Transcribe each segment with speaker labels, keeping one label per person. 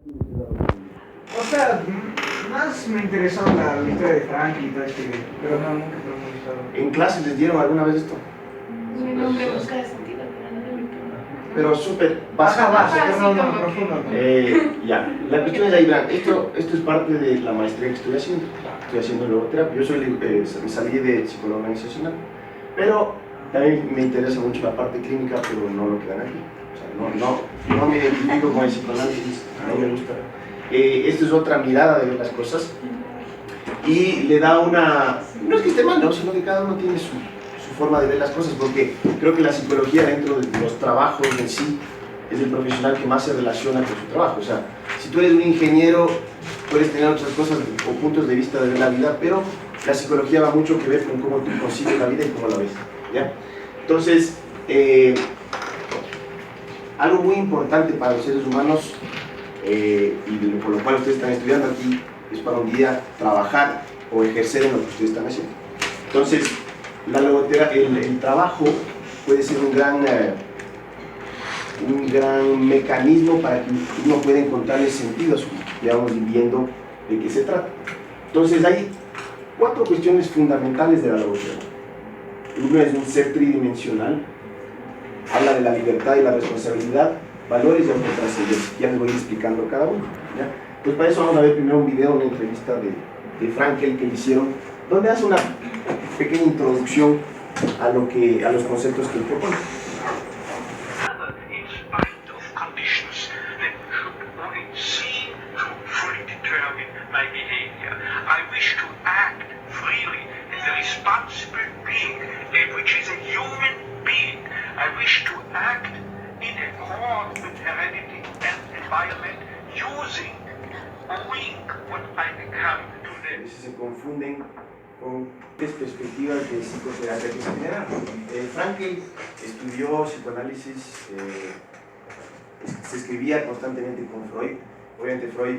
Speaker 1: O sea, más me interesó la historia de Frank y todo este, pero no, nunca profundizado.
Speaker 2: ¿En clase les dieron alguna vez esto?
Speaker 3: Mi nombre busca de sentido, pero no de mi
Speaker 2: Pero súper
Speaker 1: Baja,
Speaker 2: básico.
Speaker 1: pero no, no, profundo.
Speaker 2: Ya, la cuestión es ahí, verán, esto es parte de la maestría que estoy haciendo. Estoy haciendo logoterapia. Yo salí de psicología organizacional, pero también me interesa mucho la parte clínica, pero no lo que dan aquí. O sea, no me identifico con el psicoanálisis, no me gusta. Esta es otra mirada de ver las cosas y le da una, no es que esté mal, ¿no? Sino que cada uno tiene su forma de ver las cosas, porque creo que la psicología dentro de los trabajos en sí es el profesional que más se relaciona con su trabajo. O sea, si tú eres un ingeniero, puedes tener otras cosas o puntos de vista de ver la vida, pero la psicología va mucho que ver con cómo tú concibes la vida y cómo la ves, ¿ya? Entonces, algo muy importante para los seres humanos, y por lo cual ustedes están estudiando aquí, es para un día trabajar o ejercer en lo que ustedes están haciendo. Entonces, la logoterapia, el trabajo puede ser un gran mecanismo para que uno pueda encontrarle sentido a su vida. Ya vamos viendo de qué se trata. Entonces hay 4 cuestiones fundamentales de la logoterapia. Uno es un ser tridimensional, habla de la libertad y la responsabilidad, valores y autotrascendencia. Ya les voy explicando cada uno, ¿ya? Pues para eso vamos a ver primero un video, una entrevista de Frankel que le hicieron, donde hace una pequeña introducción a los conceptos que él propone. A veces se confunden con perspectivas de psicoterapia que se generan. Frankel estudió psicoanálisis, se escribía constantemente con Freud. Obviamente Freud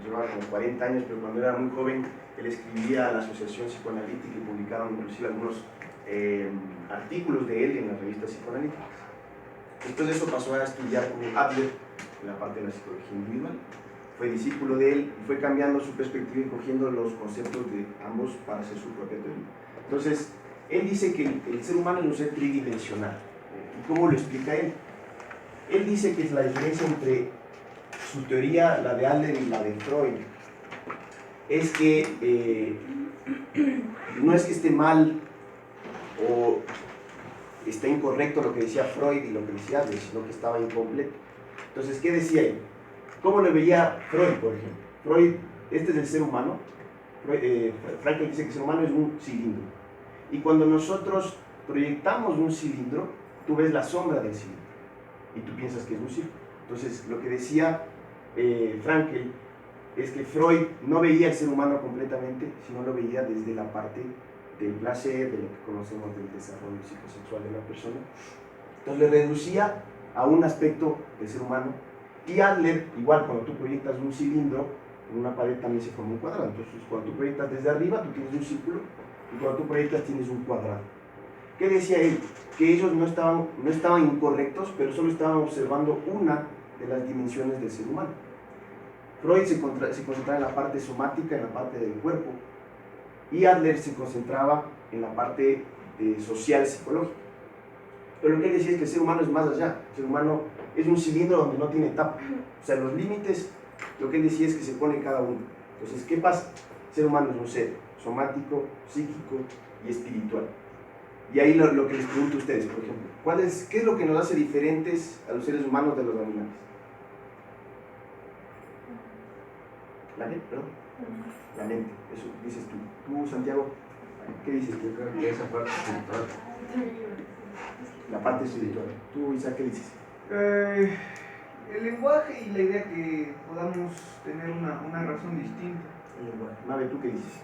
Speaker 2: llevaba como 40 años, pero cuando era muy joven él escribía a la Asociación Psicoanalítica y publicaron inclusive algunos artículos de él en las revistas psicoanalíticas. Después de eso pasó a estudiar con Adler en la parte de la psicología individual. Fue discípulo de él y fue cambiando su perspectiva y cogiendo los conceptos de ambos para hacer su propia teoría. Entonces, él dice que el ser humano es un ser tridimensional. ¿Y cómo lo explica él? Él dice que es la diferencia entre su teoría, la de Adler y la de Freud, es que no es que esté mal o está incorrecto lo que decía Freud y lo que decía Adler, sino que estaba incompleto. Entonces, ¿qué decía él? ¿Cómo lo veía Freud, por ejemplo? Freud, este es el ser humano. Frankel dice que el ser humano es un cilindro. Y cuando nosotros proyectamos un cilindro, tú ves la sombra del cilindro. Y tú piensas que es un círculo. Entonces, lo que decía Frankel es que Freud no veía el ser humano completamente, sino lo veía desde la parte del placer, de lo que conocemos del desarrollo psicosexual de la persona. Entonces, le reducía a un aspecto del ser humano. Y Adler, igual, cuando tú proyectas un cilindro, en una pared también se forma un cuadrado. Entonces, cuando tú proyectas desde arriba, tú tienes un círculo, y cuando tú proyectas tienes un cuadrado. ¿Qué decía él? Que ellos no estaban incorrectos, pero solo estaban observando una de las dimensiones del ser humano. Freud se concentraba en la parte somática, en la parte del cuerpo, y Adler se concentraba en la parte social, psicológica. Pero lo que él decía es que el ser humano es más allá. El ser humano es un cilindro donde no tiene tapa. O sea, los límites, lo que él decía es que se pone cada uno. Entonces, ¿qué pasa? El ser humano es un ser somático, psíquico y espiritual. Y ahí lo que les pregunto a ustedes, por ejemplo, ¿qué es lo que nos hace diferentes a los seres humanos de los animales? ¿La mente? Perdón. La mente, eso dices tú. Tú, Santiago, ¿qué dices tú?
Speaker 4: Yo creo que esa parte espiritual.
Speaker 2: La parte espiritual. Tú, Isaac, ¿qué dices?
Speaker 1: El lenguaje y la idea que podamos tener una razón distinta.
Speaker 2: El lenguaje. Mabe, ¿tú qué dices?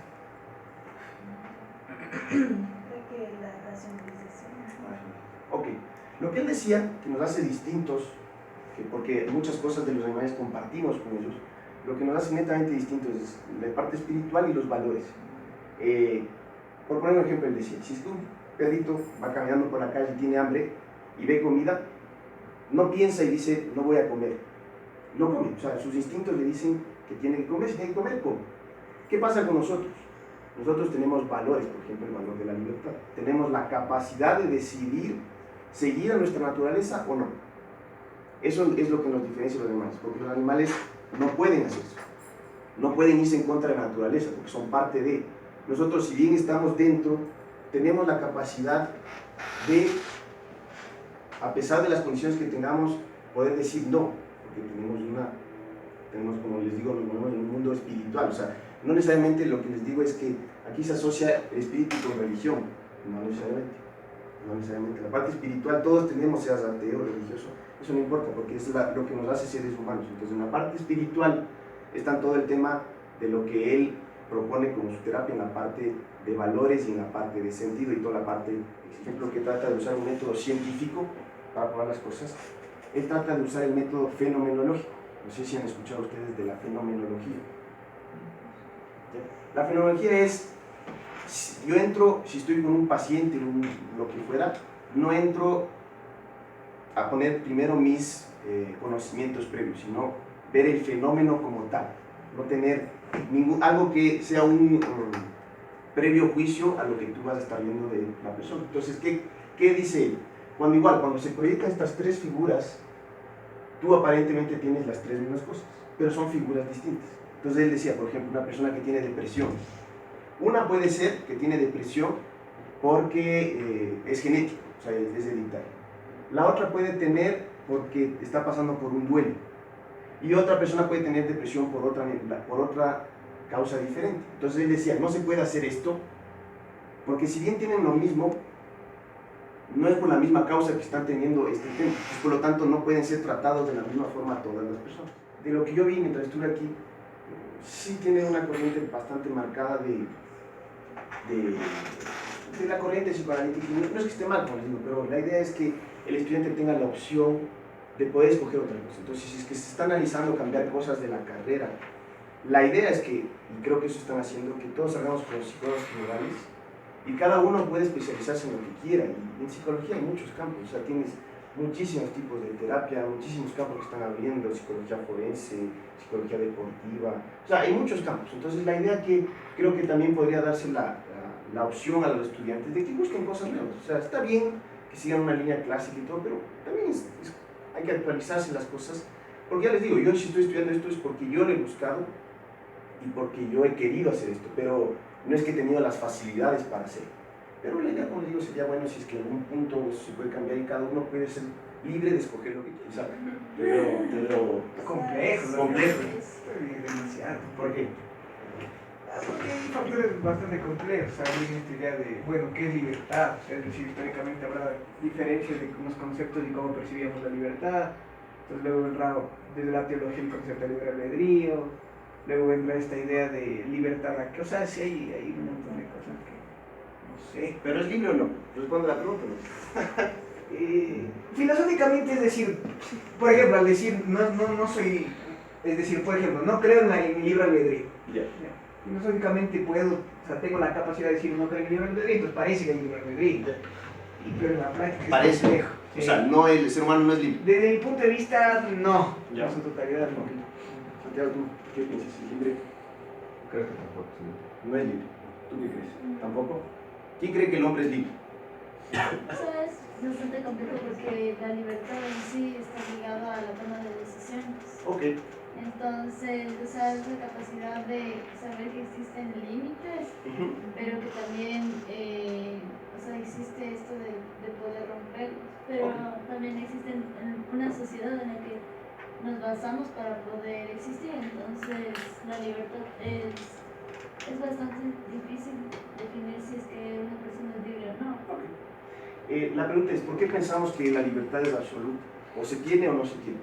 Speaker 3: Creo que la racionalización.
Speaker 2: Ok. Lo que él decía, que nos hace distintos, porque muchas cosas de los animales compartimos con ellos, lo que nos hace netamente distintos es la parte espiritual y los valores. Por poner un ejemplo, él decía, si es que un perrito va caminando por la calle y tiene hambre y ve comida, no piensa y dice, no voy a comer, lo come. O sea, sus instintos le dicen que tiene que comer, si tiene que comer, come. ¿Qué pasa con nosotros? Nosotros tenemos valores, por ejemplo, el valor de la libertad. Tenemos la capacidad de decidir seguir a nuestra naturaleza o no. Eso es lo que nos diferencia de los animales, porque los animales no pueden hacer eso. No pueden irse en contra de la naturaleza, porque son parte de. Nosotros, si bien estamos dentro, tenemos la capacidad de, a pesar de las condiciones que tengamos, poder decir no, porque tenemos, como les digo, nos movemos en un mundo espiritual. O sea, no necesariamente lo que les digo es que aquí se asocia el espíritu con religión, no necesariamente. No necesariamente. La parte espiritual, todos tenemos, seas ateo o religioso, eso no importa, porque es lo que nos hace seres humanos. Entonces, en la parte espiritual está todo el tema de lo que él propone como su terapia, en la parte de valores y en la parte de sentido y toda la parte, por ejemplo, que trata de usar un método científico para probar las cosas. Él trata de usar el método fenomenológico. No sé si han escuchado ustedes de la fenomenología. La fenomenología es, yo entro, si estoy con un paciente, lo que fuera, no entro a poner primero mis conocimientos previos, sino ver el fenómeno como tal, no tener algo que sea un previo juicio a lo que tú vas a estar viendo de la persona. Entonces, ¿qué dice él? Cuando se proyectan estas tres figuras, tú aparentemente tienes las tres mismas cosas, pero son figuras distintas. Entonces él decía, por ejemplo, una persona que tiene depresión. Una puede ser que tiene depresión porque es genético, o sea, es hereditario. La otra puede tener porque está pasando por un duelo. Y otra persona puede tener depresión por otra causa diferente. Entonces él decía, no se puede hacer esto, porque si bien tienen lo mismo, no es por la misma causa que están teniendo este tema. Pues por lo tanto, no pueden ser tratados de la misma forma todas las personas. De lo que yo vi mientras estuve aquí, sí tiene una corriente bastante marcada de la corriente psicoanalítica. No es que esté mal, como les digo, pero la idea es que el estudiante tenga la opción de poder escoger otra cosa. Entonces, si es que se está analizando cambiar cosas de la carrera, la idea es que, y creo que eso están haciendo, que todos salgamos con psicólogos generales y cada uno puede especializarse en lo que quiera. Y en psicología hay muchos campos, o sea, tienes muchísimos tipos de terapia, muchísimos campos que están abriendo, psicología forense, psicología deportiva, o sea, hay muchos campos. Entonces, la idea que creo que también podría darse la opción a los estudiantes de que busquen cosas nuevas. O sea, está bien que sigan una línea clásica y todo, pero también hay que actualizarse las cosas, porque ya les digo, yo si estoy estudiando esto es porque yo lo he buscado y porque yo he querido hacer esto, pero no es que he tenido las facilidades para hacerlo. Pero la idea, como les digo, sería bueno si es que en algún punto se puede cambiar y cada uno puede ser libre de escoger lo que quiere. ¿Sabes? Pero
Speaker 1: complejo, ¿no?
Speaker 2: Complejo.
Speaker 1: Demasiado.
Speaker 2: ¿Por qué?
Speaker 1: Porque hay factores bastante complejos. O sea, hay esta idea de, bueno, ¿qué es libertad? O sea, es decir, históricamente habrá diferencias de unos conceptos y cómo percibíamos la libertad. Entonces luego vendrá desde la teología el concepto de libre albedrío. Luego vendrá esta idea de libertad. O sea, sí hay un montón de cosas que no sé.
Speaker 2: ¿Pero es libre o no? Responde la pregunta, ¿no?
Speaker 1: Filosóficamente, es decir, por ejemplo, al decir no soy, es decir, por ejemplo, no creo en mi libre albedrío.
Speaker 2: Yeah.
Speaker 1: Filosóficamente puedo, o sea, tengo la capacidad de decir no creo en mi libre albedrío, entonces parece que hay libre albedrío. Pero en la práctica
Speaker 2: parece.
Speaker 1: es complejo.
Speaker 2: O sea, no, el ser humano no es libre.
Speaker 1: Desde mi punto de vista, no.
Speaker 2: Ya.
Speaker 1: En su totalidad, no.
Speaker 2: Santiago, ¿tú qué piensas? ¿Es libre?
Speaker 4: Creo que tampoco, sí.
Speaker 2: No es libre. ¿Tú qué crees? ¿Tampoco? ¿Quién cree que el hombre es libre?
Speaker 3: O sea, es bastante complejo porque la libertad en sí está ligada a la toma de decisiones.
Speaker 2: Ok.
Speaker 3: Entonces, o sea, es la capacidad de saber que existen límites, pero que también, o sea, existe esto de poder romperlos. Pero también existe una sociedad en la que nos basamos para poder existir. Entonces, la libertad es bastante difícil definir si es que una persona es libre o no.
Speaker 2: La pregunta es, ¿por qué pensamos que la libertad es absoluta? ¿O se tiene o no se tiene?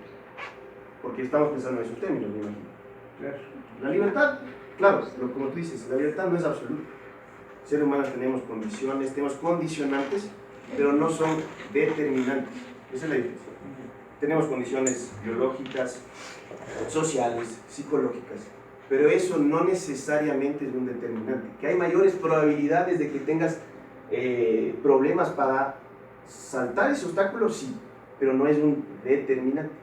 Speaker 2: Porque estamos pensando en esos términos, me imagino.
Speaker 1: Claro.
Speaker 2: La libertad, claro, como tú dices, la libertad no es absoluta. Seres humanos tenemos condiciones, tenemos condicionantes, pero no son determinantes. Esa es la diferencia. Tenemos condiciones biológicas, sociales, psicológicas, pero eso no necesariamente es un determinante. Que hay mayores probabilidades de que tengas problemas para saltar ese obstáculo, sí, pero no es un determinante.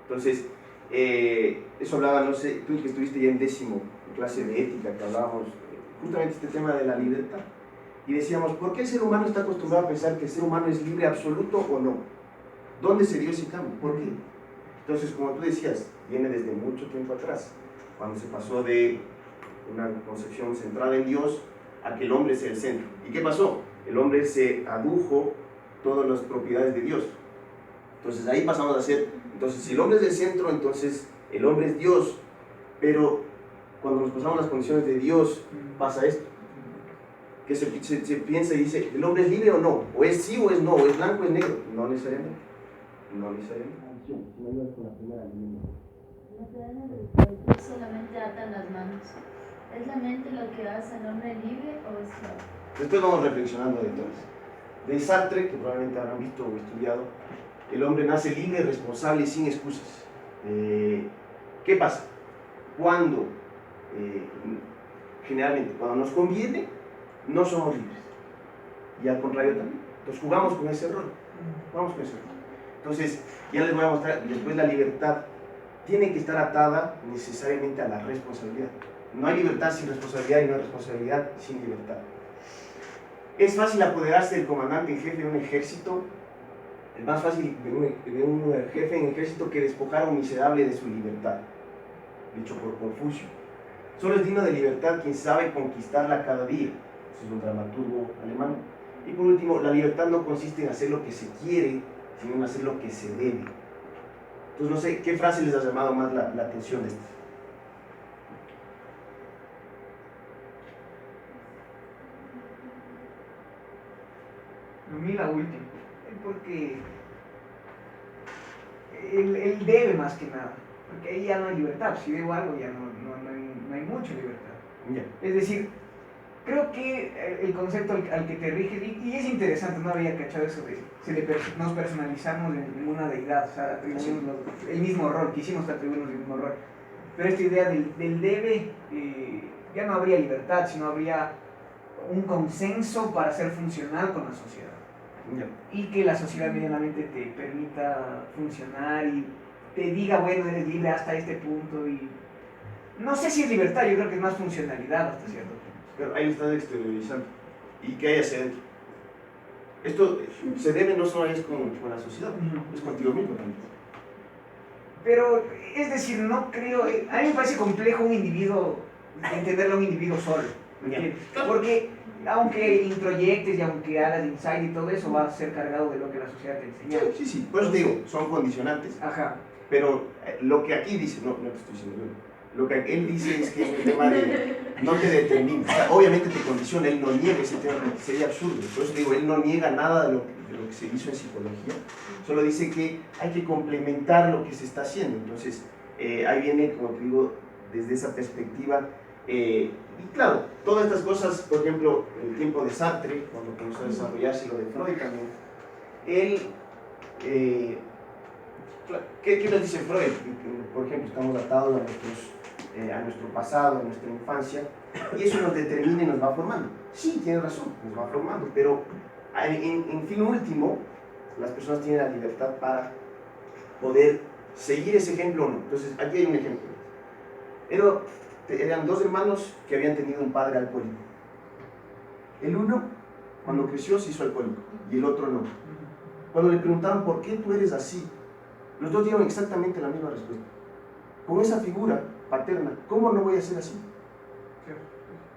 Speaker 2: Entonces, Eso hablaba, no sé, tú que estuviste ya en décimo, en clase de ética, que hablábamos justamente este tema de la libertad. Y decíamos, ¿por qué el ser humano está acostumbrado a pensar que el ser humano es libre absoluto o no? ¿Dónde se dio ese cambio? ¿Por qué? Entonces, como tú decías, viene desde mucho tiempo atrás, cuando se pasó de una concepción centrada en Dios a que el hombre sea el centro. ¿Y qué pasó? El hombre se adujo todas las propiedades de Dios. Entonces ahí pasamos a ser, entonces si el hombre es el centro, entonces el hombre es Dios. Pero cuando nos pasamos las condiciones de Dios, pasa esto. Que se piensa y dice, ¿el hombre es libre o no? ¿O es sí o es no? ¿O es blanco o es negro? No necesariamente. No necesariamente.
Speaker 3: La cadena del poder solamente atan las manos. ¿Es la mente lo que hace al hombre libre o esclavo?
Speaker 2: Después vamos reflexionando de todo eso. De Sartre, que probablemente habrán visto o estudiado, el hombre nace libre, responsable y sin excusas. ¿Qué pasa? Cuando, generalmente, cuando nos conviene, no somos libres. Y al contrario también. Entonces jugamos con ese rol. Vamos con ese rol. Entonces, ya les voy a mostrar, después la libertad tiene que estar atada necesariamente a la responsabilidad. No hay libertad sin responsabilidad y no hay responsabilidad sin libertad. Es fácil apoderarse del comandante en jefe de un ejército. Es más fácil de un jefe en ejército que despojar a un miserable de su libertad. Dicho por Confucio. Solo es digno de libertad quien sabe conquistarla cada día. Ese es un dramaturgo alemán. Y por último, la libertad no consiste en hacer lo que se quiere, sino en hacer lo que se debe. Entonces no sé, ¿qué frase les ha llamado más la atención de esta?
Speaker 1: A mí la última, porque él debe más que nada, porque ahí ya no hay libertad. Si debo algo ya no hay mucha libertad.
Speaker 2: Ya.
Speaker 1: Es decir, creo que el concepto al que te rige, y es interesante, no había cachado eso de nos personalizamos en una deidad, o sea, atribuimos el mismo rol, quisimos atribuirnos el mismo rol. Pero esta idea del debe, ya no habría libertad, sino habría un consenso para ser funcional con la sociedad.
Speaker 2: Ya.
Speaker 1: Y que la sociedad medianamente te permita funcionar y te diga, bueno, eres libre hasta este punto. Y no sé si es libertad, yo creo que es más funcionalidad hasta cierto punto.
Speaker 2: Pero ahí lo estás exteriorizando. ¿Y qué hay hacia adentro? Esto se debe no solo es con la sociedad, es contigo mismo también.
Speaker 1: Pero, es decir, no creo, a mí me parece complejo un individuo, entenderlo a un individuo solo. Porque aunque introyectes y aunque hagas insight y todo eso, va a ser cargado de lo que la sociedad te enseña.
Speaker 2: Sí, por eso digo, son condicionantes.
Speaker 1: Ajá.
Speaker 2: Pero lo que aquí dice, no te estoy diciendo yo, lo que él dice es que es un tema de no te determina. O sea, obviamente te condiciona, él no niega ese tema, sería absurdo. Por eso digo, él no niega nada de lo que se hizo en psicología, solo dice que hay que complementar lo que se está haciendo. Entonces, ahí viene, como te digo, desde esa perspectiva. Y claro, todas estas cosas, por ejemplo, en el tiempo de Sartre, cuando comenzó a desarrollarse lo de Freud también, él, ¿qué nos dice Freud? Por ejemplo, estamos atados a nuestro pasado, a nuestra infancia, y eso nos determina y nos va formando. Sí, tiene razón, nos va formando, pero en fin último, las personas tienen la libertad para poder seguir ese ejemplo o no. Entonces, aquí hay un ejemplo. Eran dos hermanos que habían tenido un padre alcohólico. El uno, cuando creció, se hizo alcohólico, y el otro no. Cuando le preguntaron por qué tú eres así, los dos dieron exactamente la misma respuesta. Con esa figura paterna, ¿cómo no voy a ser así?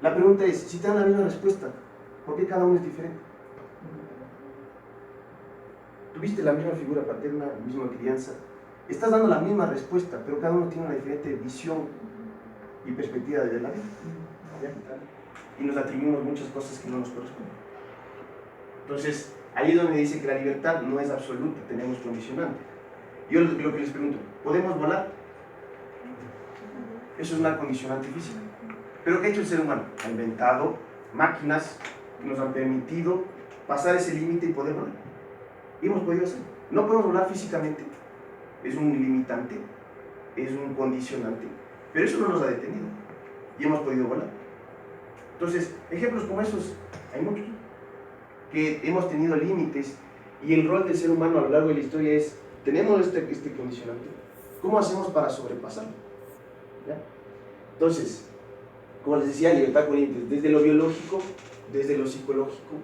Speaker 2: La pregunta es, si te dan la misma respuesta, ¿por qué cada uno es diferente? Tuviste la misma figura paterna, la misma crianza, estás dando la misma respuesta, pero cada uno tiene una diferente visión y perspectiva de la vida. Y nos atribuimos muchas cosas que no nos corresponden. Entonces, ahí es donde dice que la libertad no es absoluta, tenemos condicionantes. Yo lo que les pregunto, ¿podemos volar? Eso es una condicionante física. ¿Pero qué ha hecho el ser humano? Ha inventado máquinas que nos han permitido pasar ese límite y poder volar. Y hemos podido hacerlo. No podemos volar físicamente, es un limitante, es un condicionante, pero eso no nos ha detenido y hemos podido volar. Entonces, ejemplos como esos hay muchos, que hemos tenido límites, y el rol del ser humano a lo largo de la historia es, tenemos este condicionante, ¿Cómo hacemos para sobrepasarlo? ¿Ya? Entonces, como les decía, libertad coherente desde lo biológico, desde lo psicológico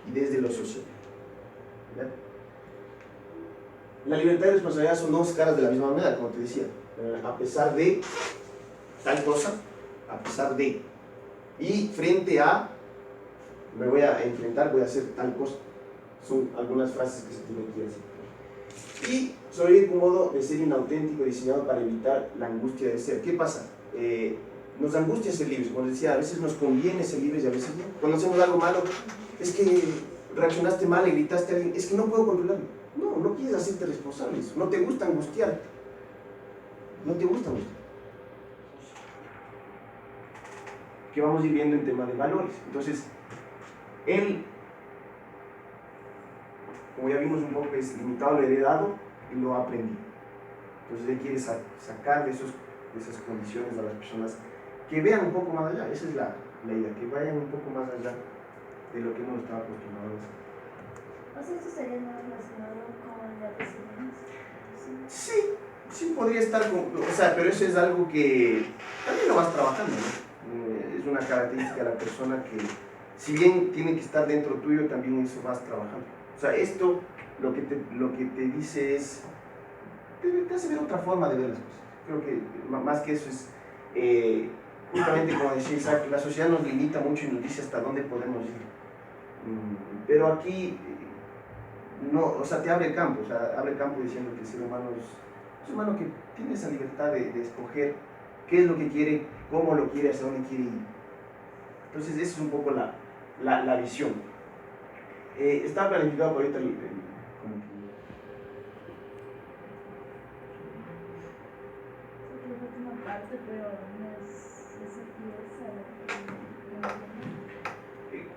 Speaker 2: y desde lo social. ¿Ya? La libertad y responsabilidad son dos caras de la misma moneda, como te decía. A pesar de tal cosa, a pesar de. Y frente a, me voy a enfrentar, voy a hacer tal cosa. Son algunas frases que se tienen que decir. Y sobrevivir con modo de ser inauténtico, diseñado para evitar la angustia de ser. ¿Qué pasa? Nos angustia ser libres, como les decía, a veces nos conviene ser libres y a veces no. Cuando hacemos algo malo, es que reaccionaste mal y gritaste a alguien, es que no puedo controlarlo. No, no quieres hacerte responsable, no te gusta angustiarte. No te gusta angustiarte. Que vamos a ir viendo en tema de valores. Entonces, él, como ya vimos un poco, es limitado, lo heredado y lo aprendido. Entonces él quiere sacar de esas condiciones a las personas que vean un poco más allá. Esa es la idea, que vayan un poco más allá de lo que uno estaba acostumbrado a hacer.
Speaker 3: O sea, esto sería más relacionado con la resiliencia.
Speaker 2: Sí, podría estar con, o sea, pero eso es algo que también lo vas trabajando, ¿no? Es una característica de la persona que, si bien tiene que estar dentro tuyo, también eso vas trabajando. O sea, esto lo que te dice es, te hace ver otra forma de ver las cosas. Creo que más que eso es, justamente como decía Isaac, la sociedad nos limita mucho y nos dice hasta dónde podemos ir. Pero aquí, no, o sea, te abre el campo, diciendo que el ser humano es un humano que tiene esa libertad de escoger qué es lo que quiere, cómo lo quiere, hacia dónde quiere ir. Entonces, esa es un poco la visión. Está planificado por ahorita como que...
Speaker 3: La última parte, pero no es esa pieza.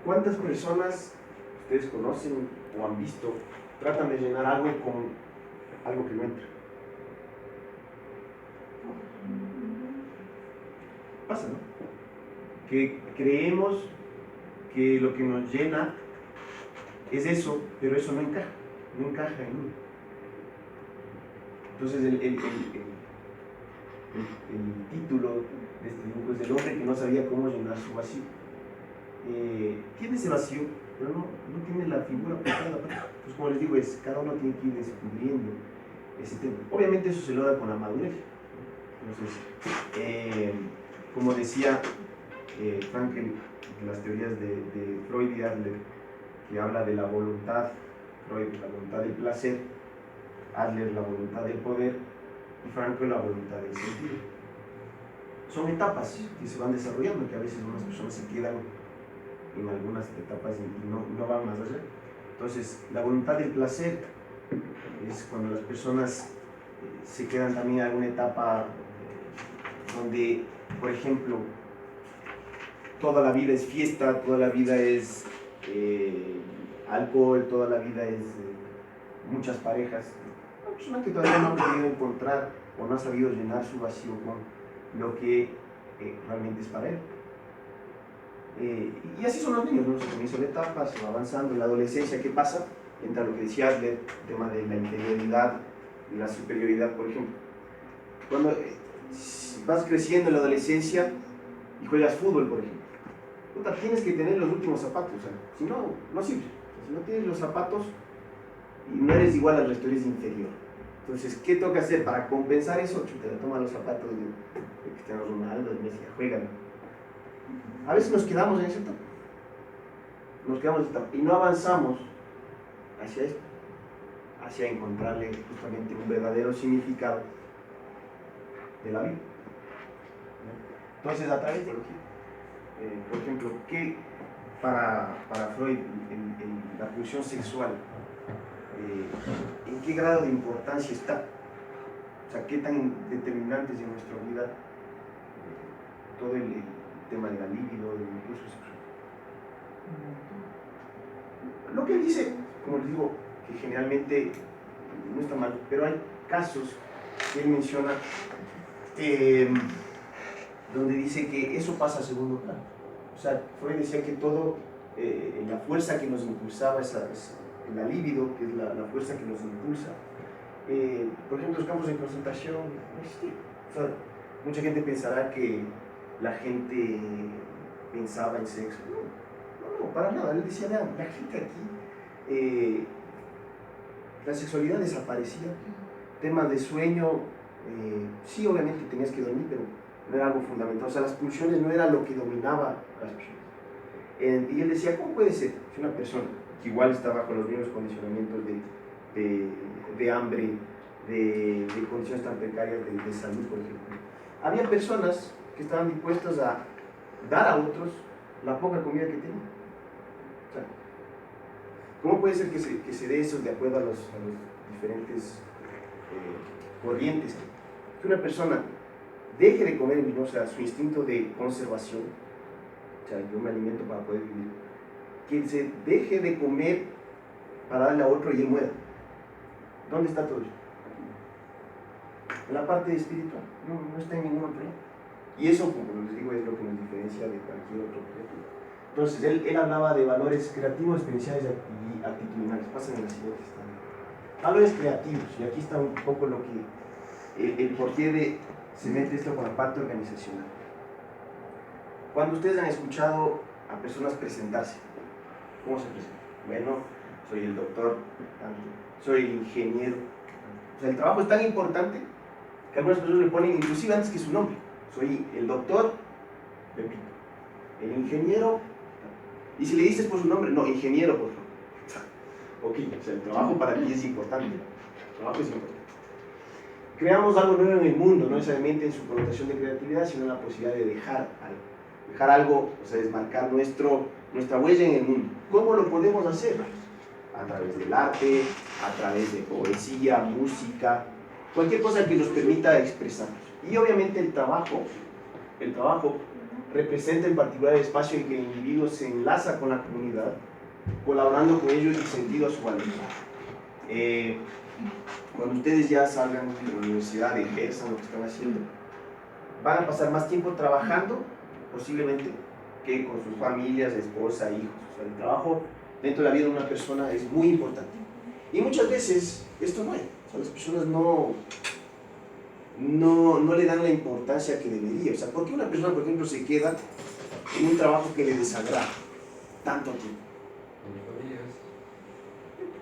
Speaker 2: ¿Cuántas personas ustedes conocen o han visto tratan de llenar algo con algo que no entra? Pasa, ¿no? Que creemos que lo que nos llena es eso, pero eso no encaja en uno. Entonces el título de este dibujo es El hombre que no sabía cómo llenar su vacío. Tiene ese vacío, pero no tiene la figura perfecta. Pues como les digo, cada uno tiene que ir descubriendo ese tema. Obviamente eso se lo da con la madurez. Entonces, como decía Frankl, en las teorías de Freud y Adler, que habla de la voluntad, Freud la voluntad del placer, Adler la voluntad del poder y Frankl la voluntad del sentido. Son etapas que se van desarrollando, que a veces unas personas se quedan en algunas etapas y no van más allá. Entonces, la voluntad del placer es cuando las personas se quedan también en alguna etapa donde, por ejemplo, toda la vida es fiesta, toda la vida es alcohol, toda la vida es muchas parejas. Una persona que todavía no ha podido encontrar o no ha sabido llenar su vacío con lo que realmente es para él. Y así son los niños, ¿no? Se comienzan etapas, se va avanzando. En la adolescencia, ¿qué pasa? Entra lo que decía Adler, el tema de la interioridad y la superioridad, por ejemplo. Cuando vas creciendo en la adolescencia y juegas fútbol, por ejemplo, tienes que tener los últimos zapatos, o sea, si no, no sirve. Si no tienes los zapatos y no eres igual al resto, eres inferior. Entonces, ¿qué toca hacer para compensar eso? Te toma los zapatos de Cristiano Ronaldo, de Messi, juegan. A veces nos quedamos en esa etapa. Y no avanzamos hacia esto, hacia encontrarle justamente un verdadero significado de la vida. Entonces, a través de lo que, por ejemplo, ¿qué para Freud la pulsión sexual, en qué grado de importancia está? O sea, ¿qué tan determinante es en nuestra vida todo el tema de la libido, del impulso sexual? Lo que él dice, como les digo, que generalmente no está mal, pero hay casos que él menciona donde dice que eso pasa a segundo plano. O sea, Freud decía que todo, la fuerza que nos impulsaba, la libido, que es la fuerza que nos impulsa, Por ejemplo, los campos de concentración no existían. O sea, mucha gente pensará que la gente pensaba en sexo. No, para nada. Él decía, vean, la gente aquí, la sexualidad desaparecía. Temas de sueño, sí, obviamente tenías que dormir, pero no era algo fundamental. O sea, las pulsiones no era lo que dominaba a las personas. Y él decía, ¿cómo puede ser que una persona que igual está bajo los mismos condicionamientos de hambre, de condiciones tan precarias de salud, por ejemplo? Había personas que estaban dispuestas a dar a otros la poca comida que tenían. O sea, ¿cómo puede ser que se dé eso de acuerdo a los diferentes corrientes? Que una persona deje de comer, o sea, su instinto de conservación, o sea, yo me alimento para poder vivir, que se deje de comer para darle a otro y él muera. ¿Dónde está todo eso? En la parte espiritual, no está en ningún otro lado. Y eso, como les digo, es lo que nos diferencia de cualquier otro objeto. Entonces, él hablaba de valores creativos, experienciales y actitudinales. Pasen en la siguiente estampa. Valores creativos, y aquí está un poco lo que, el porqué se mete esto con la parte organizacional. Cuando ustedes han escuchado a personas presentarse, ¿cómo se presentan? Bueno, soy el doctor, soy el ingeniero. O sea, el trabajo es tan importante que algunas personas le ponen inclusive antes que su nombre. Soy el doctor Pepito, el ingeniero. Y si le dices por su nombre, no, ingeniero, por favor. Ok, o sea, el trabajo para ti es importante. El trabajo es importante. Creamos algo nuevo en el mundo, no necesariamente en su connotación de creatividad, sino en la posibilidad de dejar algo. Dejar algo, o sea, desmarcar nuestra huella en el mundo. ¿Cómo lo podemos hacer? A través del arte, a través de poesía, música, cualquier cosa que nos permita expresarnos. Y obviamente el trabajo representa en particular el espacio en que el individuo se enlaza con la comunidad, colaborando con ellos y sentido a su valor. Cuando ustedes ya salgan de la universidad, ejerzan lo que están haciendo, van a pasar más tiempo trabajando, posiblemente, que con sus familias, esposa, hijos. O sea, el trabajo dentro de la vida de una persona es muy importante. Y muchas veces esto no hay. O sea, las personas no le dan la importancia que debería. O sea, ¿por qué una persona, por ejemplo, se queda en un trabajo que le desagrada tanto tiempo?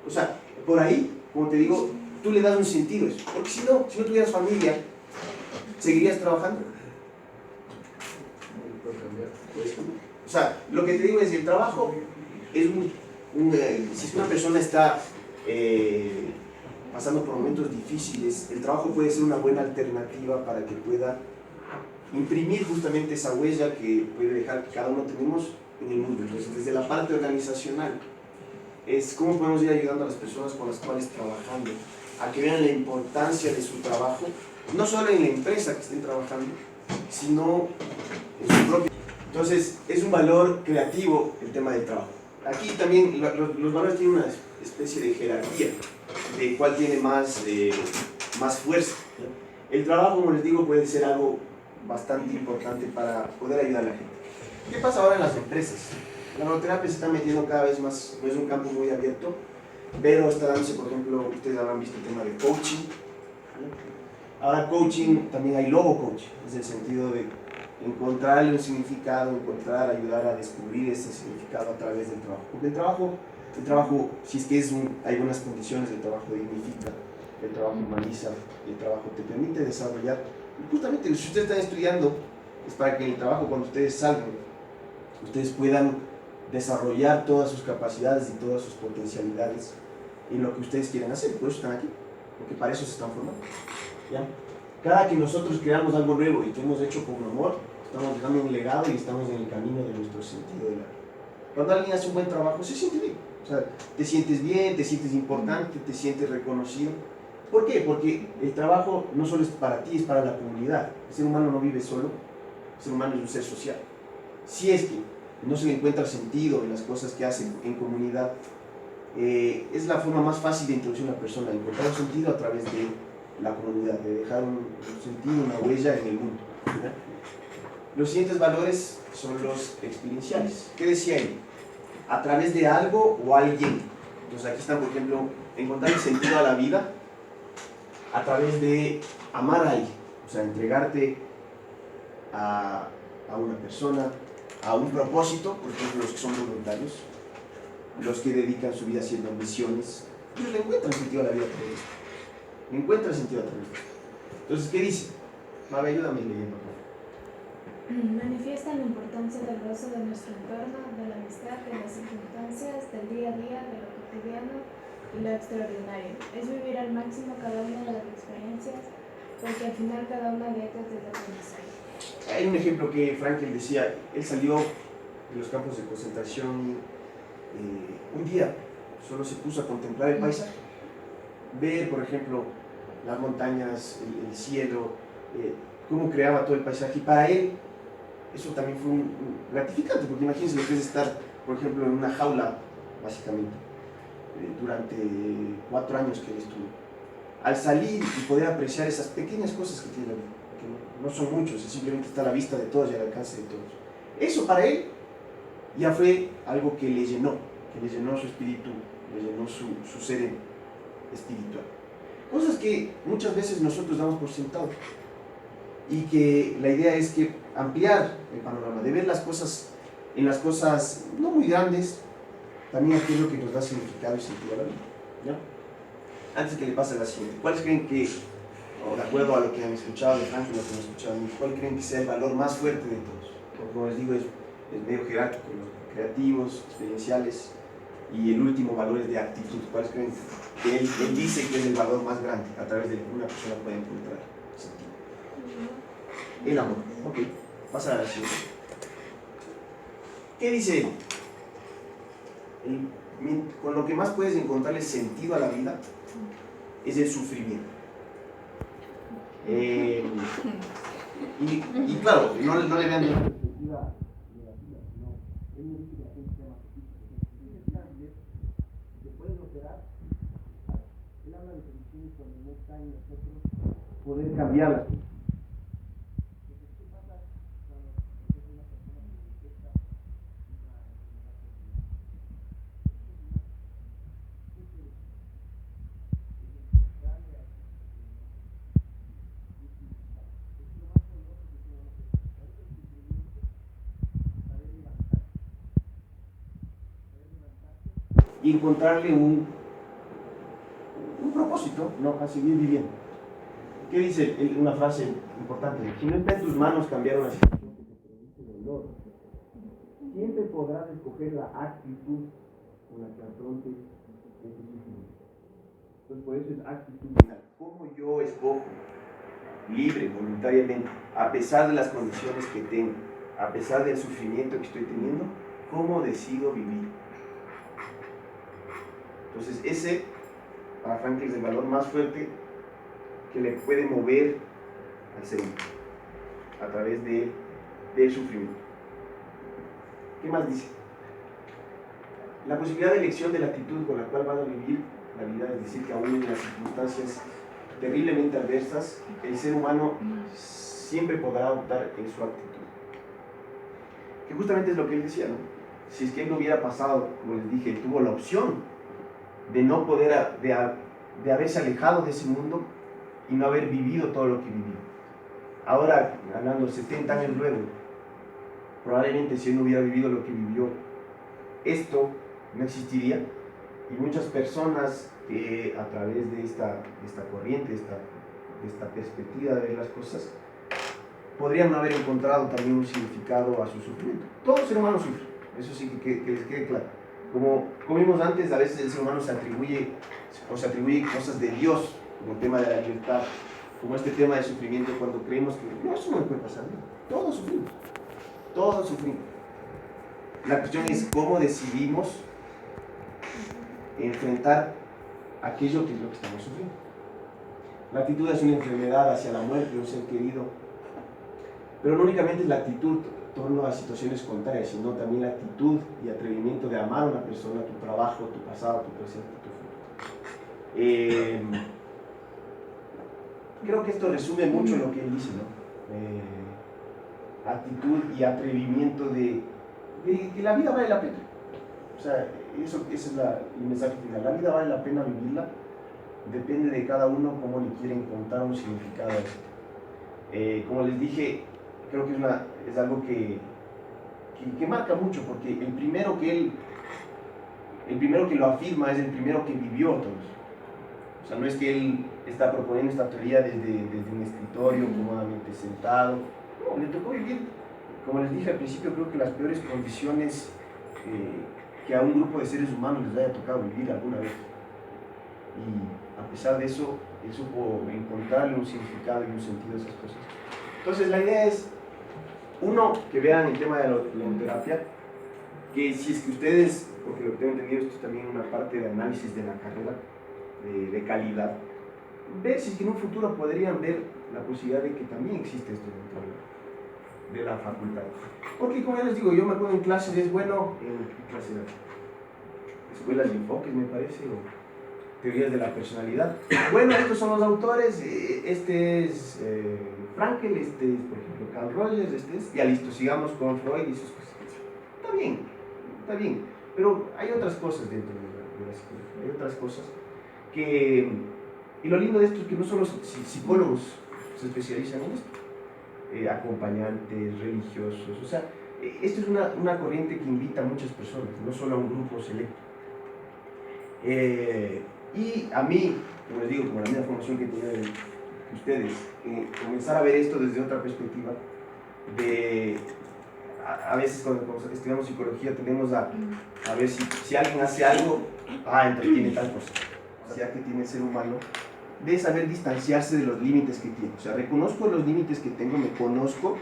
Speaker 2: O sea, por ahí, como te digo, tú le das un sentido a eso. Porque si no tuvieras familia, ¿seguirías trabajando? O sea, lo que te digo es, el trabajo es si una persona está pasando por momentos difíciles, el trabajo puede ser una buena alternativa para que pueda imprimir justamente esa huella que puede dejar que cada uno tenemos en el mundo. Entonces, desde la parte organizacional, es cómo podemos ir ayudando a las personas con las cuales trabajando a que vean la importancia de su trabajo, no solo en la empresa que estén trabajando, sino en su propio. Entonces, es un valor creativo el tema del trabajo. Aquí también los valores tienen una especie de jerarquía de cuál tiene más fuerza. El trabajo, como les digo, puede ser algo bastante importante para poder ayudar a la gente. ¿Qué pasa ahora en las empresas? La neuroterapia se está metiendo cada vez más, no es un campo muy abierto, pero está dándose, por ejemplo, ustedes habrán visto el tema de coaching. Ahora coaching, también hay logo coaching, es el sentido de encontrarle un significado, ayudar a descubrir ese significado a través del trabajo. Porque el trabajo, si es que hay buenas condiciones, el trabajo dignifica, el trabajo humaniza, el trabajo te permite desarrollar. Y justamente, si ustedes están estudiando, es para que en el trabajo, cuando ustedes salgan, ustedes puedan desarrollar todas sus capacidades y todas sus potencialidades en lo que ustedes quieren hacer. Por eso están aquí, porque para eso se están formando. ¿Ya? Cada que nosotros creamos algo nuevo y que hemos hecho con amor, estamos dejando un legado y estamos en el camino de nuestro sentido de la vida. Cuando alguien hace un buen trabajo, se siente bien. O sea, te sientes bien, te sientes importante, te sientes reconocido. ¿Por qué? Porque el trabajo no solo es para ti, es para la comunidad. El ser humano no vive solo, el ser humano es un ser social. Si es que no se le encuentra sentido en las cosas que hace en comunidad, es la forma más fácil de introducir a una persona, encontrar un sentido a través de la comunidad, de dejar un sentido, una huella en el mundo. ¿Ya? Los siguientes valores son los experienciales. ¿Qué decía él? A través de algo o alguien. Entonces aquí están, por ejemplo, encontrar el sentido a la vida a través de amar a alguien, o sea, entregarte a una persona, a un propósito, por ejemplo, los que son voluntarios, los que dedican su vida haciendo misiones, ellos le encuentran sentido a la vida a través de esto. Le encuentran sentido a través de esto. Entonces, ¿qué dice? Mabe, ayúdame leyendo.
Speaker 3: Manifiesta la importancia del gozo de nuestro entorno, de la amistad, de las circunstancias, del día a día, de lo cotidiano y lo extraordinario. Es vivir al máximo cada una de las experiencias, porque al final cada una de ellas es de aprendizaje.
Speaker 2: Hay un ejemplo que Frankl decía, él salió de los campos de concentración un día, solo se puso a contemplar el paisaje, ver, por ejemplo, las montañas, el cielo, cómo creaba todo el paisaje, y para él eso también fue gratificante, porque imagínense lo que es estar, por ejemplo, en una jaula, básicamente, durante 4 años que él estuvo. Al salir y poder apreciar esas pequeñas cosas que tiene la vida, que no son muchos, simplemente está a la vista de todos y al alcance de todos. Eso para él ya fue algo que le llenó su espíritu, le llenó su ser espiritual. Cosas que muchas veces nosotros damos por sentado. Y que la idea es que ampliar el panorama, de ver las cosas en las cosas no muy grandes, también aquello que nos da significado y sentido a la vida, ¿ya? Antes que le pase a la siguiente, ¿cuáles creen que, o de acuerdo a lo que han escuchado de Frank, lo que han escuchado, cuál creen que sea el valor más fuerte de todos? Como les digo, es medio jerárquico, los creativos, experienciales, y el último valor es de actitud. ¿Cuáles creen que él dice que es el valor más grande a través de que una persona puede encontrar sentido? El amor. Ok, pasa a la siguiente. ¿Qué dice él? Con lo que más puedes encontrarle sentido a la vida es el sufrimiento. Y claro, no le vean la perspectiva negativa, sino él no dice que la gente sea masoquista. Se pueden operar. Él habla de soluciones cuando no está en nosotros poder cambiarlas. Y encontrarle un propósito, ¿no? A seguir viviendo. ¿Qué dice una frase importante? Si no está en tus manos cambiar una situación que te produce dolor, siempre podrás escoger la actitud con la que afrontes ese sufrimiento. Entonces, por eso es actitud mental. ¿Cómo yo escojo, libre, voluntariamente, a pesar de las condiciones que tengo, a pesar del sufrimiento que estoy teniendo, cómo decido vivir? Entonces, ese, para Frankl, es el valor más fuerte que le puede mover al ser humano a través del sufrimiento. ¿Qué más dice? La posibilidad de elección de la actitud con la cual van a vivir la vida, es decir, que aún en las circunstancias terriblemente adversas, el ser humano siempre podrá optar en su actitud. Que justamente es lo que él decía, ¿no? Si es que él no hubiera pasado, como les dije, él tuvo la opción de no poder, de haberse alejado de ese mundo y no haber vivido todo lo que vivió. Ahora, hablando 70 años luego, probablemente si él no hubiera vivido lo que vivió, esto no existiría, y muchas personas que a través de esta corriente, de esta perspectiva de ver las cosas, podrían no haber encontrado también un significado a su sufrimiento. Todo ser humano sufre, eso sí que les quede claro. Como vimos antes, a veces el ser humano se atribuye cosas de Dios, como el tema de la libertad, como este tema de sufrimiento, cuando creemos que no, eso no me puede pasar. Todos sufrimos. La cuestión es cómo decidimos enfrentar aquello que es lo que estamos sufriendo. La actitud es una enfermedad hacia la muerte de un ser querido, pero no únicamente es la actitud en torno a situaciones contrarias, sino también la actitud y atrevimiento de amar a una persona, tu trabajo, tu pasado, tu presente, tu futuro. Creo que esto resume mucho lo que él dice, ¿no? Actitud y atrevimiento de que la vida vale la pena. O sea, ese es el mensaje final. La vida vale la pena vivirla depende de cada uno cómo le quieren contar un significado a esto. Como les dije, creo que es algo que marca mucho, porque el primero que lo afirma es el primero que vivió todo eso. O sea, no es que él está proponiendo esta teoría desde un escritorio, cómodamente sentado. No, le tocó vivir, como les dije al principio, creo que las peores condiciones que a un grupo de seres humanos les haya tocado vivir alguna vez. Y a pesar de eso, él supo encontrarle un significado y un sentido a esas cosas. Entonces la idea es, uno, que vean el tema de la logoterapia, que si es que ustedes, porque lo que tengo entendido, esto es también una parte de análisis de la carrera, de calidad, ver si es que en un futuro podrían ver la posibilidad de que también existe esto dentro de la facultad. Porque como ya les digo, yo me acuerdo en clases, es bueno, en clases de escuelas de enfoques me parece, o teorías de la personalidad. Bueno, estos son los autores, este es Frankel, este es por ejemplo Carl Rogers, este es, ya listo, sigamos con Freud y sus cosas. Está bien, pero hay otras cosas dentro de la psicología, hay otras cosas que, y lo lindo de esto es que no solo psicólogos se especializan en esto, acompañantes, religiosos, o sea, esto es una corriente que invita a muchas personas, no solo a un grupo selecto. Y a mí, como les digo, como la misma formación que tienen ustedes, comenzar a ver esto desde otra perspectiva, a veces cuando estudiamos psicología tendemos a ver si alguien hace algo, entonces tiene tal cosa, o sea, que tiene el ser humano, de saber distanciarse de los límites que tiene. O sea, reconozco los límites que tengo, me conozco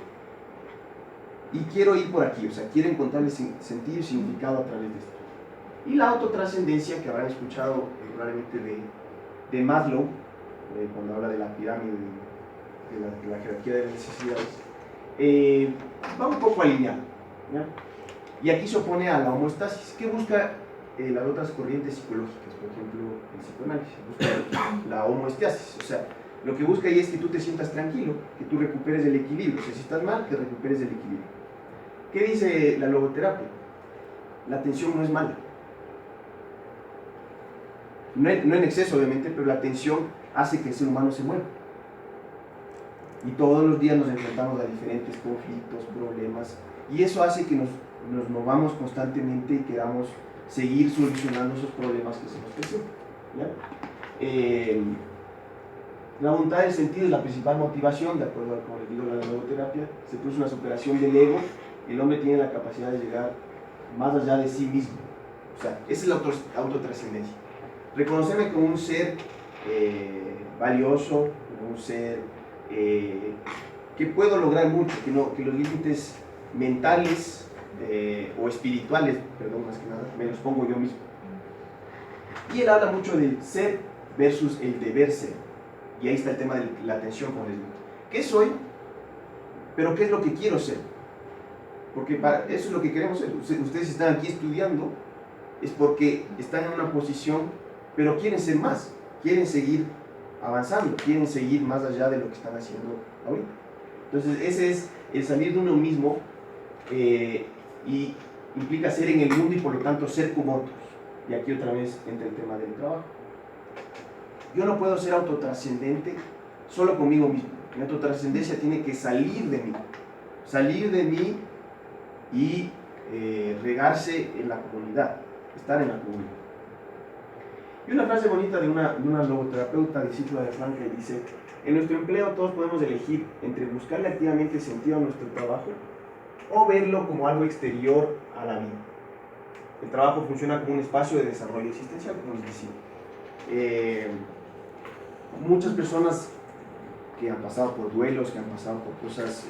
Speaker 2: y quiero ir por aquí, o sea, quiero encontrarle sentido y significado a través de esto. Y la autotrascendencia, que habrán escuchado probablemente de Maslow, cuando habla de la pirámide, de la jerarquía de las necesidades, va un poco alineado, ¿ya? Y aquí se opone a la homeostasis. ¿Qué busca las otras corrientes psicológicas? Por ejemplo, el psicoanálisis busca la homeostasis, o sea, lo que busca ahí es que tú te sientas tranquilo, que tú recuperes el equilibrio. O sea, si estás mal, que recuperes el equilibrio. ¿Qué dice la logoterapia? La tensión no es mala. No en exceso, obviamente, pero la tensión hace que el ser humano se mueva. Y todos los días nos enfrentamos a diferentes conflictos, problemas, y eso hace que nos movamos constantemente y queramos seguir solucionando esos problemas que se nos presentan. La voluntad del sentido es la principal motivación, de acuerdo a como les digo, la logoterapia. Se produce una superación del ego. El hombre tiene la capacidad de llegar más allá de sí mismo. O sea, esa es la autotrascendencia. Reconocerme como un ser valioso, como un ser que puedo lograr mucho, que los límites mentales o espirituales, perdón, más que nada, me los pongo yo mismo. Y él habla mucho del ser versus el deber ser. Y ahí está el tema de la atención, como les digo. ¿Qué soy? Pero ¿qué es lo que quiero ser? Porque para eso es lo que queremos ser. Ustedes están aquí estudiando, es porque están en una posición, pero quieren ser más, quieren seguir avanzando, quieren seguir más allá de lo que están haciendo ahorita. Entonces ese es el salir de uno mismo y implica ser en el mundo y por lo tanto ser como otros. Y aquí otra vez entra el tema del trabajo. Yo no puedo ser autotrascendente solo conmigo mismo. Mi autotrascendencia tiene que salir de mí y regarse en la comunidad, estar en la comunidad. Y una frase bonita de una logoterapeuta discípula de Frankel dice: en nuestro empleo todos podemos elegir entre buscarle activamente sentido a nuestro trabajo o verlo como algo exterior a la vida. El trabajo funciona como un espacio de desarrollo existencial, como les decía. Muchas personas que han pasado por duelos, que han pasado por cosas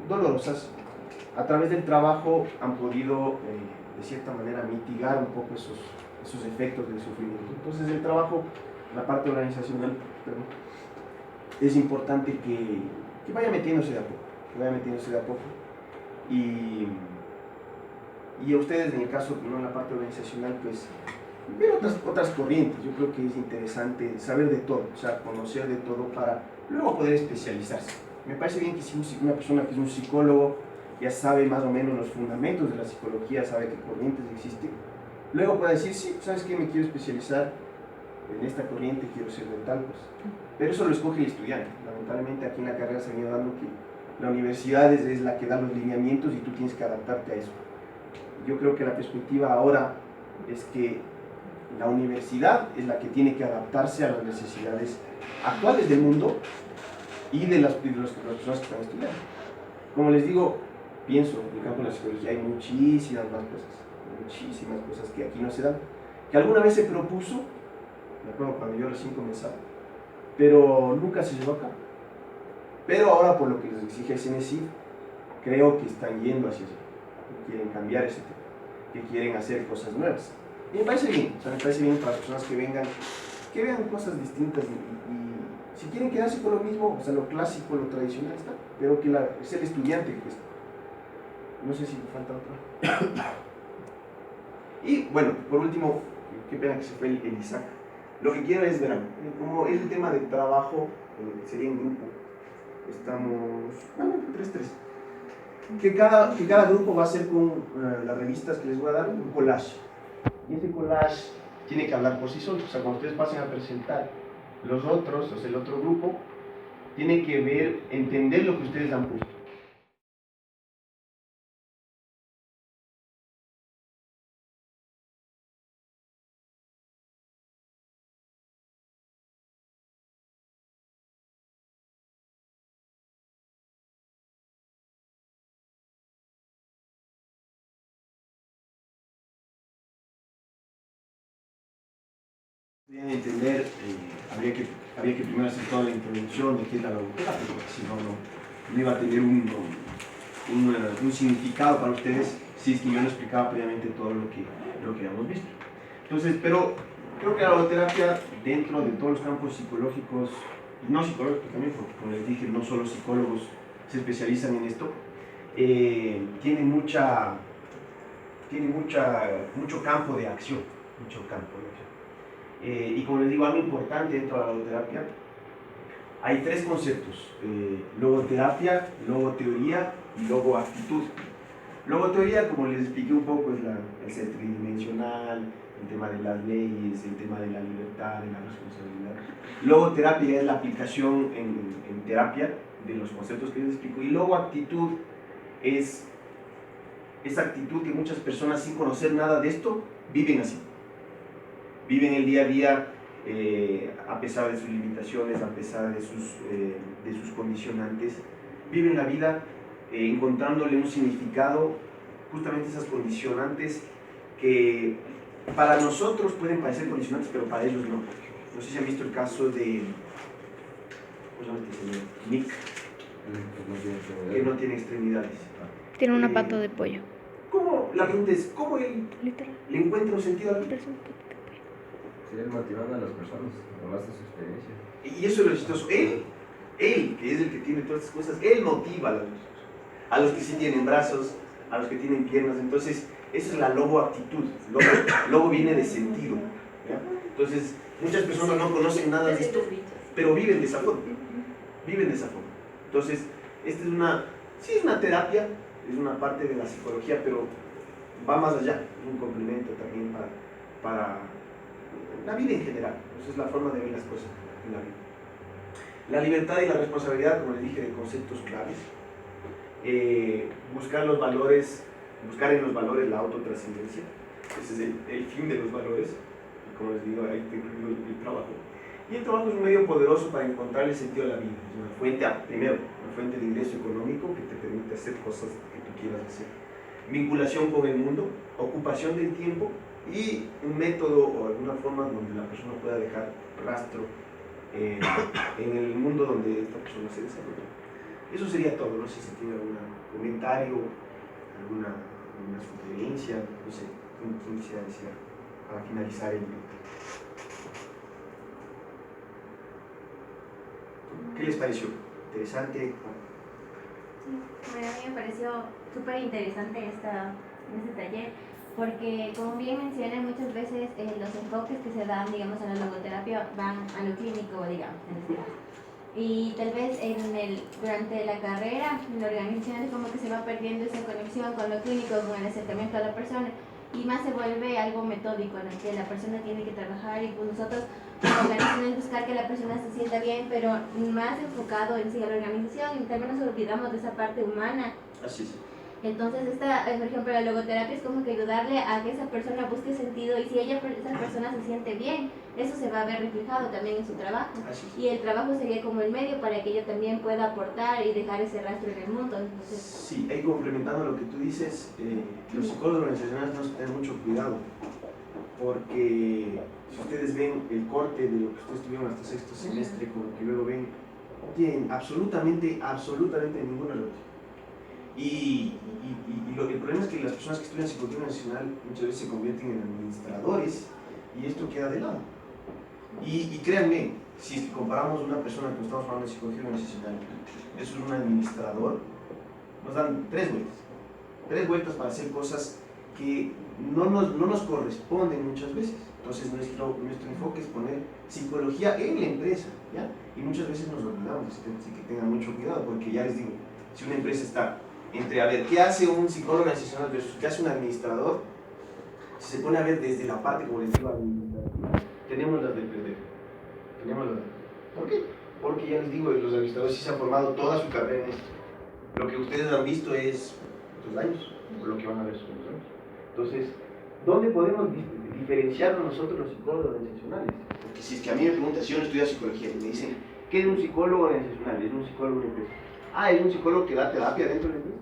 Speaker 2: dolorosas, a través del trabajo han podido de cierta manera mitigar un poco esos efectos del sufrimiento. Entonces el trabajo, la parte organizacional, es importante que vaya metiéndose de a poco, y a ustedes, en el caso, no en la parte organizacional, pues ver otras corrientes. Yo creo que es interesante saber de todo, o sea, conocer de todo para luego poder especializarse. Me parece bien que si una persona que es un psicólogo ya sabe más o menos los fundamentos de la psicología, sabe qué corrientes existen, luego puede decir: sí, ¿sabes qué? Me quiero especializar en esta corriente quiero ser de tal cosa. Pero eso lo escoge el estudiante. Lamentablemente aquí en la carrera se ha ido dando que la universidad es la que da los lineamientos y tú tienes que adaptarte a eso. Yo creo que la perspectiva ahora es que la universidad es la que tiene que adaptarse a las necesidades actuales del mundo y de las personas que están estudiando. Como les digo, pienso, en el campo de la psicología hay muchísimas cosas que aquí no se dan, que alguna vez se propuso, me acuerdo cuando yo recién comenzaba, pero nunca se llevó a cabo. Pero ahora, por lo que les exige el CNCIF, creo que están yendo hacia allá, que quieren cambiar ese tema, que quieren hacer cosas nuevas. Y me parece bien, me parece bien para las personas que vengan, que vean cosas distintas y si quieren quedarse con lo mismo, o sea, lo clásico, lo tradicional está, pero que es el estudiante que está. No sé si me falta otra. Y bueno, por último, qué pena que se fue el Isaac. Lo que quiero es, verán, como es el tema de trabajo, sería en grupo. Estamos, 3-3. Que cada grupo va a hacer con las revistas que les voy a dar un collage. Y ese collage tiene que hablar por sí solo. O sea, cuando ustedes pasen a presentar, los otros, o sea, el otro grupo, tiene que ver, entender lo que ustedes han puesto. Entender, habría que primero hacer toda la introducción de qué es la logoterapia, porque si no, no iba a tener un significado para ustedes si es que yo no explicaba previamente todo lo que habíamos visto. Entonces, pero creo que la logoterapia, dentro de todos los campos psicológicos, y no psicológicos también, porque como les dije, no solo psicólogos se especializan en esto, tiene mucho campo de acción, y como les digo, algo importante dentro de la logoterapia, hay tres conceptos: logoterapia, logoteoría y logoactitud. Logoteoría, como les expliqué un poco, es el ser tridimensional, el tema de las leyes, el tema de la libertad, de la responsabilidad. Logoterapia es la aplicación en terapia de los conceptos que les explico, y logoactitud es esa actitud que muchas personas, sin conocer nada de esto, viven así. Viven el día a día a pesar de sus limitaciones, a pesar de sus condicionantes. Viven la vida encontrándole un significado, justamente esas condicionantes que para nosotros pueden parecer condicionantes, pero para ellos no. No sé si han visto el caso de Nick, que no tiene extremidades.
Speaker 5: Tiene una pata de pollo.
Speaker 2: La pregunta es, ¿cómo él
Speaker 5: Literal.
Speaker 2: le encuentra un sentido a la vida?
Speaker 4: Sería motivando a las personas a base de su experiencia.
Speaker 2: Y eso es lo chistoso. Él, que es el que tiene todas estas cosas, él motiva a los que sí tienen brazos, a los que tienen piernas. Entonces, esa es la logoactitud. Logo viene de sentido, ¿ya? Entonces, muchas personas no conocen nada de esto, pero viven de esa forma. Entonces, esta es una terapia, es una parte de la psicología, pero va más allá, es un complemento también para la vida en general. Esa es la forma de ver las cosas en la vida. La libertad y la responsabilidad, como les dije, de conceptos claves. Buscar en los valores la autotrascendencia. Ese es el fin de los valores. Y como les digo, ahí te incluyo el trabajo. Y el trabajo es un medio poderoso para encontrar el sentido de la vida. Es una fuente de ingreso económico que te permite hacer cosas que tú quieras hacer. Vinculación con el mundo, ocupación del tiempo y un método o alguna forma donde la persona pueda dejar rastro en el mundo donde esta persona se desarrolla. Eso sería todo. No sé si tiene algún comentario, alguna sugerencia, no sé, quién quisiera decir para finalizar el video. ¿Qué les pareció? ¿Interesante?
Speaker 6: Bueno, a mí me pareció súper interesante este taller, porque como bien mencioné, muchas veces los enfoques que se dan, digamos, en la logoterapia van a lo clínico, digamos, en este caso. Y tal vez durante la carrera, en la organización, es como que se va perdiendo esa conexión con lo clínico, con el acercamiento a la persona, y más se vuelve algo metódico, en el que la persona tiene que trabajar, y pues nosotros organización es buscar que la persona se sienta bien, pero más enfocado en sí a la organización, y también nos olvidamos de esa parte humana.
Speaker 2: Así es.
Speaker 6: Entonces, por ejemplo, la logoterapia es como que ayudarle a que esa persona busque sentido, y si esa persona se siente bien, eso se va a ver reflejado también en su trabajo.
Speaker 2: Así es.
Speaker 6: Y el trabajo sería como el medio para que ella también pueda aportar y dejar ese rastro en el mundo. Entonces,
Speaker 2: Sí, ahí complementando lo que tú dices, los psicólogos organizacionales tenemos que tener mucho cuidado, porque si ustedes ven el corte de lo que ustedes tuvieron hasta sexto semestre con lo que luego ven, no tienen absolutamente ninguna relación. El problema es que las personas que estudian psicología organizacional muchas veces se convierten en administradores y esto queda de lado. Y créanme, si comparamos una persona que estamos hablando de psicología organizacional, eso es un administrador, nos dan tres vueltas para hacer cosas que no nos corresponden muchas veces. Entonces nuestro enfoque es poner psicología en la empresa, ¿ya? Y muchas veces nos olvidamos, así que tengan mucho cuidado, porque ya les digo, si una empresa está entre, a ver, ¿qué hace un psicólogo organizacional versus qué hace un administrador? Si se pone a ver desde la parte, como les digo, administrativa, tenemos las del perder. ¿Por qué? Porque ya les digo, los administradores sí se han formado toda su carrera en esto. Lo que ustedes han visto es los años, o lo que van a ver son los años. Entonces, ¿dónde podemos diferenciarnos nosotros los psicólogos organizacionales? Porque si es que a mí me preguntan, si yo no estudio psicología y me dicen, ¿qué es un psicólogo organizacional? Es un psicólogo de empresa. Es un psicólogo que da terapia dentro de la empresa.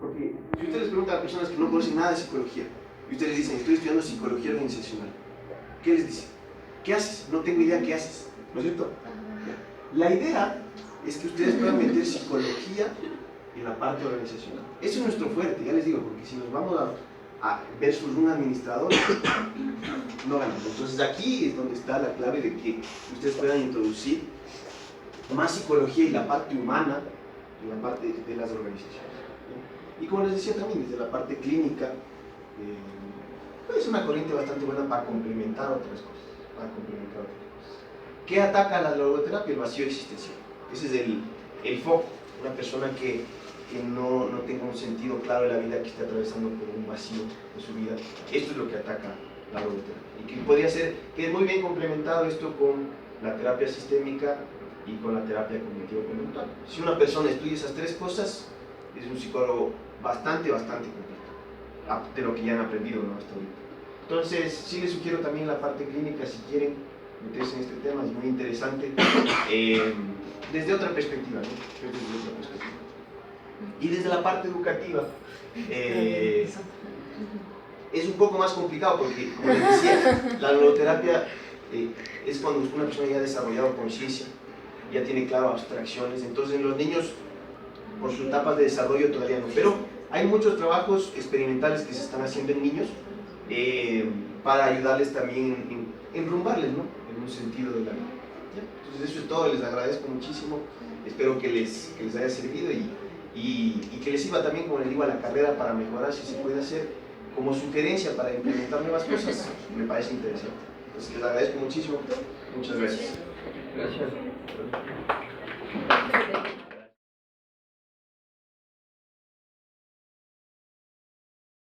Speaker 2: Porque si ustedes les preguntan a personas que no conocen nada de psicología y ustedes les dicen, estoy estudiando psicología organizacional, ¿qué les dicen? ¿Qué haces? No tengo idea qué haces, ¿no es cierto? La idea es que ustedes puedan meter psicología en la parte organizacional. Eso es nuestro fuerte, ya les digo, porque si nos vamos a versus un administrador, no ganamos. Entonces aquí es donde está la clave de que ustedes puedan introducir más psicología y la parte humana en la parte de las organizaciones. Y como les decía también, desde la parte clínica, es una corriente bastante buena para complementar otras cosas. ¿Qué ataca la logoterapia? El vacío existencial. Ese es el foco. Una persona que no tenga un sentido claro de la vida, que esté atravesando por un vacío en su vida. Esto es lo que ataca la logoterapia. Y que podría ser, que es muy bien complementado esto con la terapia sistémica y con la terapia cognitivo-conductual. Si una persona estudia esas tres cosas, es un psicólogo bastante completo, de lo que ya han aprendido, ¿no? Hasta ahorita. Entonces, sí les sugiero también la parte clínica, si quieren meterse en este tema, es muy interesante, desde otra perspectiva, ¿no? Y desde la parte educativa, es un poco más complicado, porque, como les decía, la logoterapia es cuando una persona ya ha desarrollado conciencia, ya tiene claro abstracciones. Entonces los niños, por sus etapas de desarrollo todavía no, pero hay muchos trabajos experimentales que se están haciendo en niños para ayudarles también, enrumbarles, ¿no? En un sentido de la vida. Entonces eso es todo, les agradezco muchísimo, espero que les haya servido y que les sirva también, como les digo, a la carrera para mejorar, si se puede hacer, como sugerencia para implementar nuevas cosas, me parece interesante. Entonces les agradezco muchísimo, muchas gracias.
Speaker 4: Gracias.